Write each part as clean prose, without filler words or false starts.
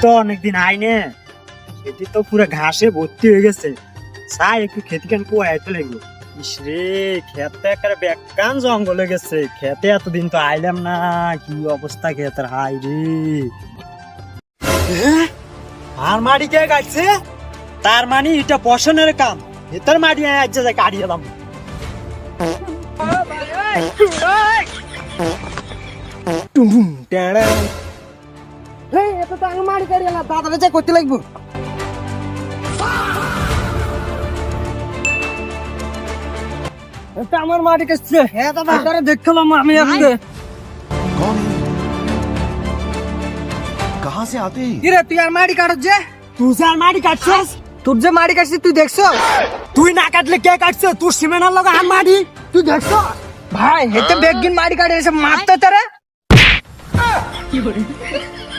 তো অনেকদিন আইনে, খেতে তো পুরো ঘাসে ভর্তি হয়ে গেছে। চাই একটু খেতে কেন কুয়াইতে লাগলো। ইসরে খেতে একটা বেকান জঙ্গল হয়ে গেছে। খেতে এতদিন তো আইলাম না, কি অবস্থা খেতের, হাই রে। আর মাটি কে কাটছে? তার মানে এটা বসনের কাম। ভেতর মাটি আজ যা কাটিয়ে দাম। এত তো আমি মারি কাড়ি না, দাদা যে করতে লাগবো। এটা আমার মাটি কাটছে। হ্যাঁ দাদা, তারা দেখলাম আমি আজকে। कौन है कहाँ से आते हैं কি রে তুই আর মাটি কাটছ যে? তুই যে আর মাটি কাটছিস? তোর যে মাটি কাটছিস তুই দেখছ? তুই না কাটলে কে কাটছে? তুই সিমেন্টের লগে আর মাটি তুই দেখছ? ভাই হেতে বেগিন মাটি কাটে এসে মারতে তারে।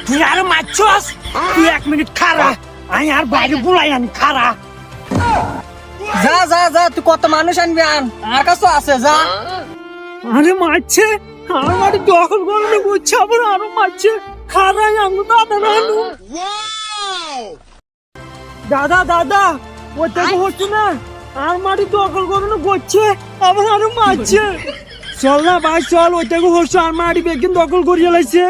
তুই আরো মারছস? তুই 1 মিনিট খারা, আমি আর বাইরে বুলাই আনি খারা। যা যা যা, তুই কত মানুষ আনবি আন, আর কাছে আছে যা। আরে মারছে, আর মাটি দখল করে বুঝছে, আবার আরো মারছে। খারা আমি দাদা নানু। দাদা দাদা, ওটা তো হচ্ছে না, আর মাটি দখল করে বসছে, আবার আরো মারছে। চল না ভাই চল, ওইটাকে হচ্ছে আর মাটি বেগিন দখল করিয়ে লাইছে।